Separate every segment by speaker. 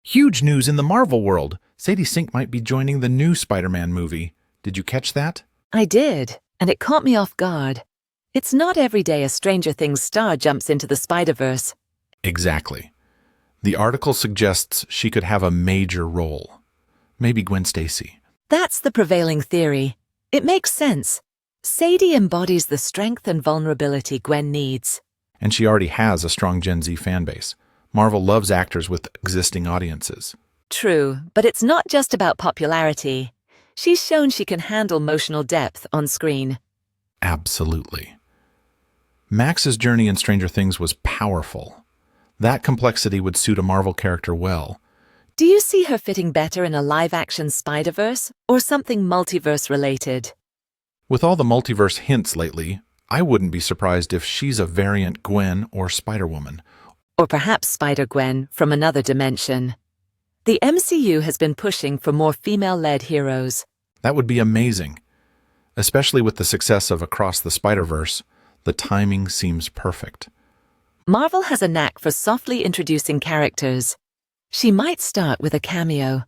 Speaker 1: Huge news in the Marvel world. Sadie Sink might be joining the new Spider-Man movie. Did you catch that?
Speaker 2: I did, and it caught me off guard. It's not every day a Stranger Things star jumps into the Spider-Verse.
Speaker 1: Exactly. The article suggests she could have a major role. Maybe Gwen Stacy.
Speaker 2: That's the prevailing theory. It makes sense. Sadie embodies the strength and vulnerability Gwen needs.
Speaker 1: And she already has a strong Gen Z fan base. Marvel loves actors with existing audiences.
Speaker 2: True, but it's not just about popularity. She's shown she can handle emotional depth on screen.
Speaker 1: Absolutely. Max's journey in Stranger Things was powerful. That complexity would suit a Marvel character well.
Speaker 2: Do you see her fitting better in a live-action Spider-Verse or something multiverse-related?
Speaker 1: With all the multiverse hints lately, I wouldn't be surprised if she's a variant Gwen or Spider-Woman.
Speaker 2: Or perhaps Spider-Gwen from another dimension. The MCU has been pushing for more female-led heroes.
Speaker 1: That would be amazing. Especially with the success of Across the Spider-Verse, the timing seems perfect.
Speaker 2: Marvel has a knack for softly introducing characters. She might start with a cameo.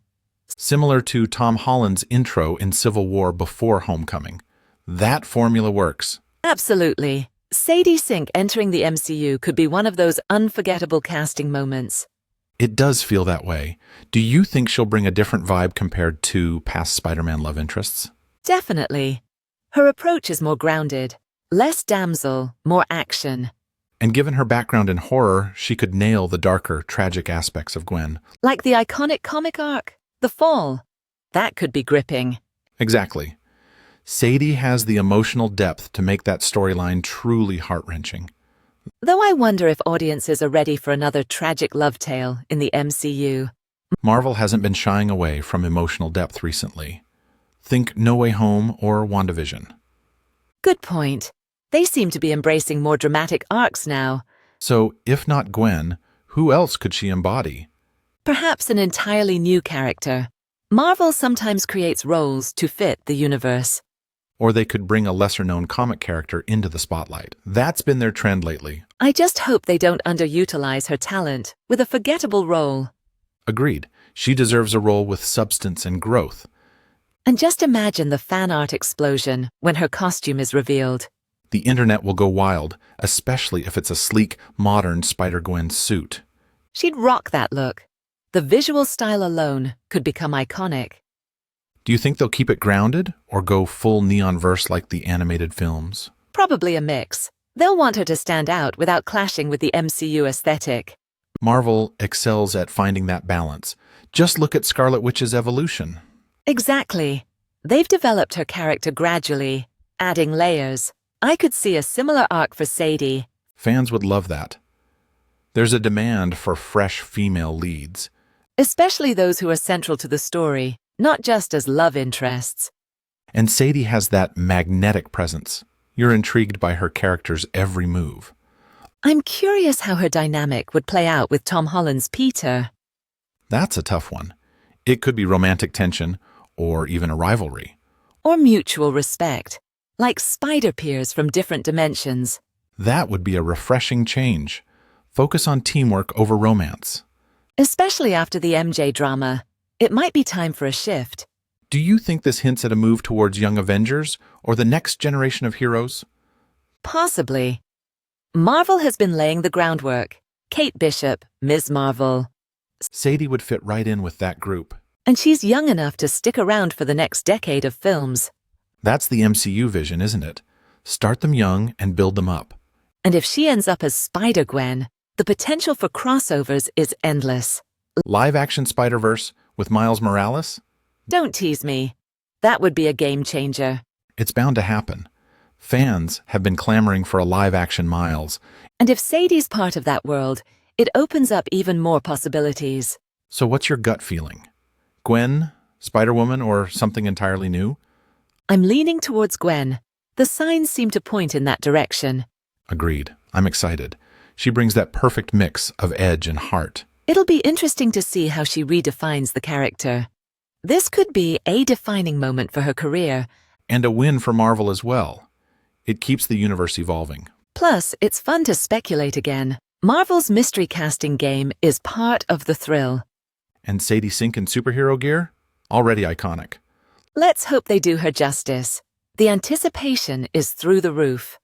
Speaker 1: Similar to Tom Holland's intro in Civil War before Homecoming. That formula works.
Speaker 2: Absolutely. Sadie Sink entering the MCU could be one of those unforgettable casting moments.
Speaker 1: It does feel that way. Do you think she'll bring a different vibe compared to past Spider-Man love interests?
Speaker 2: Definitely. Her approach is more grounded. Less damsel, more action.
Speaker 1: And given her background in horror, she could nail the darker, tragic aspects of Gwen.
Speaker 2: Like the iconic comic arc, The Fall. That could be gripping.
Speaker 1: Exactly. Sadie has the emotional depth to make that storyline truly heart-wrenching.
Speaker 2: Though I wonder if audiences are ready for another tragic love tale in the MCU.
Speaker 1: Marvel hasn't been shying away from emotional depth recently. Think No Way Home or WandaVision.
Speaker 2: Good point. They seem to be embracing more dramatic arcs now.
Speaker 1: So, if not Gwen, who else could she embody?
Speaker 2: Perhaps an entirely new character. Marvel sometimes creates roles to fit the universe.
Speaker 1: Or they could bring a lesser-known comic character into the spotlight. That's been their trend lately.
Speaker 2: I just hope they don't underutilize her talent with a forgettable role.
Speaker 1: Agreed. She deserves a role with substance and growth.
Speaker 2: And just imagine the fan art explosion when her costume is revealed.
Speaker 1: The internet will go wild, especially if it's a sleek, modern Spider-Gwen suit.
Speaker 2: She'd rock that look. The visual style alone could become iconic.
Speaker 1: Do you think they'll keep it grounded or go full neon verse like the animated films?
Speaker 2: Probably a mix. They'll want her to stand out without clashing with the MCU aesthetic.
Speaker 1: Marvel excels at finding that balance. Just look at Scarlet Witch's evolution.
Speaker 2: Exactly. They've developed her character gradually, adding layers. I could see a similar arc for Sadie.
Speaker 1: Fans would love that. There's a demand for fresh female leads.
Speaker 2: Especially those who are central to the story, not just as love interests.
Speaker 1: And Sadie has that magnetic presence. You're intrigued by her character's every move.
Speaker 2: I'm curious how her dynamic would play out with Tom Holland's Peter.
Speaker 1: That's a tough one. It could be romantic tension or even a rivalry.
Speaker 2: Or mutual respect, like spider peers from different dimensions.
Speaker 1: That would be a refreshing change. Focus on teamwork over romance.
Speaker 2: Especially after the MJ drama, it might be time for a shift.
Speaker 1: Do you think this hints at a move towards Young Avengers or the next generation of heroes?
Speaker 2: Possibly. Marvel has been laying the groundwork. Kate Bishop, Ms. Marvel.
Speaker 1: Sadie would fit right in with that group.
Speaker 2: And she's young enough to stick around for the next decade of films.
Speaker 1: That's the MCU vision, isn't it? Start them young and build them up.
Speaker 2: And if she ends up as Spider-Gwen, the potential for crossovers is endless.
Speaker 1: Live-action Spider-Verse with Miles Morales?
Speaker 2: Don't tease me. That would be a game changer.
Speaker 1: It's bound to happen. Fans have been clamoring for a live-action Miles.
Speaker 2: And if Sadie's part of that world, it opens up even more possibilities.
Speaker 1: So what's your gut feeling? Gwen, Spider-Woman, or something entirely new?
Speaker 2: I'm leaning towards Gwen. The signs seem to point in that direction.
Speaker 1: Agreed. I'm excited. She brings that perfect mix of edge and heart.
Speaker 2: It'll be interesting to see how she redefines the character. This could be a defining moment for her career.
Speaker 1: And a win for Marvel as well. It keeps the universe evolving.
Speaker 2: Plus, it's fun to speculate again. Marvel's mystery casting game is part of the thrill.
Speaker 1: And Sadie Sink in superhero gear? Already iconic.
Speaker 2: Let's hope they do her justice. The anticipation is through the roof.